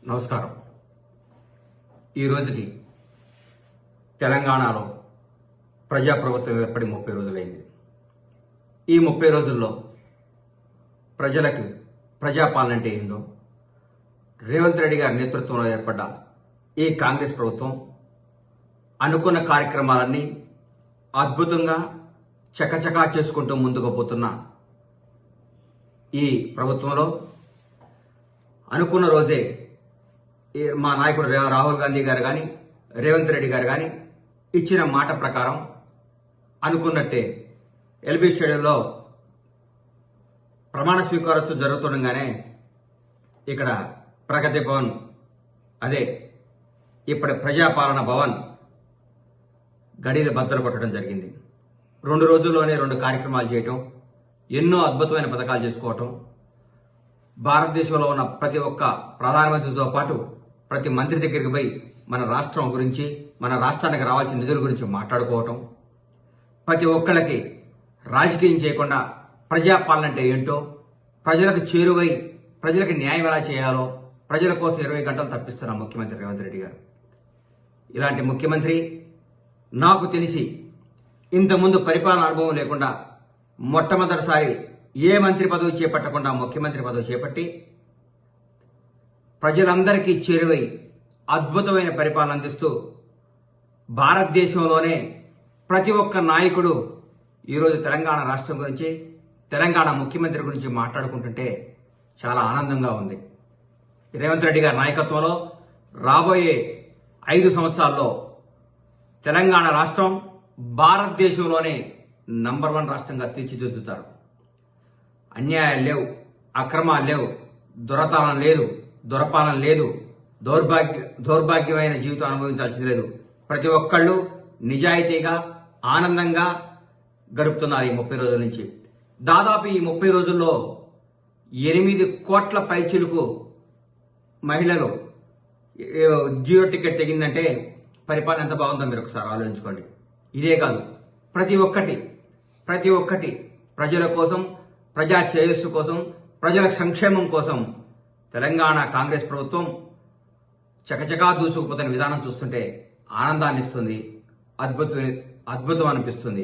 నమస్కారం. ఈ రోజుకి తెలంగాణలో ప్రజాప్రభుత్వం ఏర్పడి 30 రోజులైంది. ఈ 30 రోజుల్లో ప్రజలకు ప్రజాపాలన అంటే ఏందో, రేవంత్ రెడ్డి గారి నేతృత్వంలో ఏర్పడ్డ ఈ కాంగ్రెస్ ప్రభుత్వం అనుకున్న కార్యక్రమాలన్నీ అద్భుతంగా చకచకా చేసుకుంటూ ముందుకు పోతున్న ఈ ప్రభుత్వంలో అనుకున్న రోజే మా నాయకుడు రాహుల్ గాంధీ గారు కానీ రేవంత్ రెడ్డి గారు కానీ ఇచ్చిన మాట ప్రకారం అనుకున్నట్టే ఎల్బీ స్టేడియంలో ప్రమాణ స్వీకారోత్సవం జరుగుతుండగానే ఇక్కడ ప్రగతి భవన్, అదే ఇప్పటి ప్రజాపాలన భవన్ గడిని బద్దలు కొట్టడం జరిగింది. 2 రోజుల్లోనే 2 కార్యక్రమాలు చేయటం, ఎన్నో అద్భుతమైన పథకాలు చేసుకోవటం, భారతదేశంలో ఉన్న ప్రతి ఒక్క ప్రధానమంత్రితో పాటు ప్రతి మంత్రి దగ్గరికి పోయి మన రాష్ట్రం గురించి, మన రాష్ట్రానికి రావాల్సిన నిధుల గురించి మాట్లాడుకోవటం, ప్రతి ఒక్కళ్ళకి రాజకీయం చేయకుండా ప్రజాపాలన అంటే ఏంటో, ప్రజలకు చేరువై ప్రజలకు న్యాయం ఎలా చేయాలో ప్రజల కోసం 20 గంటలు తప్పిస్తున్న ముఖ్యమంత్రి రేవంత్ రెడ్డి గారు. ఇలాంటి ముఖ్యమంత్రి నాకు తెలిసి ఇంతకుముందు పరిపాలన అనుభవం లేకుండా మొట్టమొదటిసారి ఏ మంత్రి పదవి చేపట్టకుండా ముఖ్యమంత్రి పదవి చేపట్టి ప్రజలందరికీ చేరువై అద్భుతమైన పరిపాలన అందిస్తూ భారతదేశంలోనే ప్రతి ఒక్క నాయకుడు ఈరోజు తెలంగాణ రాష్ట్రం గురించి, తెలంగాణ ముఖ్యమంత్రి గురించి మాట్లాడుకుంటుంటే చాలా ఆనందంగా ఉంది. రేవంత్ రెడ్డి గారి నాయకత్వంలో రాబోయే 5 సంవత్సరాల్లో తెలంగాణ రాష్ట్రం భారతదేశంలోనే నంబర్ 1 రాష్ట్రంగా తీర్చిదిద్దుతారు. అన్యాయాలు లేవు, అక్రమాలు లేవు, దొరతనం లేదు, దొరపాలన లేదు, దౌర్భాగ్యమైన జీవితం అనుభవించాల్సింది లేదు. ప్రతి ఒక్కళ్ళు నిజాయితీగా ఆనందంగా గడుపుతున్నారు ఈ 30 రోజుల నుంచి. దాదాపు ఈ 30 రోజుల్లో 8 కోట్ల పైచిలుకు మహిళలు జియో టికెట్ తెగిందంటే పరిపాలన ఎంత బాగుందో మీరు ఒకసారి ఆలోచించుకోండి. ఇదే కాదు, ప్రతి ఒక్కటి ప్రజల కోసం, ప్రజా శ్రేయస్సు కోసం, ప్రజల సంక్షేమం కోసం తెలంగాణ కాంగ్రెస్ ప్రభుత్వం చకచకా దూసుకుపోతున్న విధానం చూస్తుంటే ఆనందాన్ని ఇస్తుంది, అద్భుతం అనిపిస్తుంది.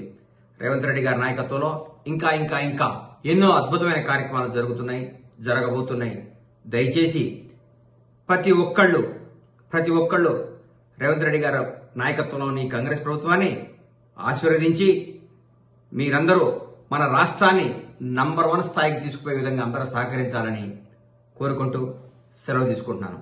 రేవంత్ రెడ్డి గారి నాయకత్వంలో ఇంకా ఇంకా ఇంకా ఎన్నో అద్భుతమైన కార్యక్రమాలు జరగబోతున్నాయి. దయచేసి ప్రతి ఒక్కళ్ళు రేవంత్ రెడ్డి గారి నాయకత్వంలోని కాంగ్రెస్ ప్రభుత్వాన్ని ఆశీర్వదించి మీరందరూ మన రాష్ట్రాన్ని నంబర్ 1 స్థాయికి తీసుకుపోయే విధంగా అందరూ సహకరించాలని కోరుకుంటూ సెలవు తీసుకుంటున్నాను.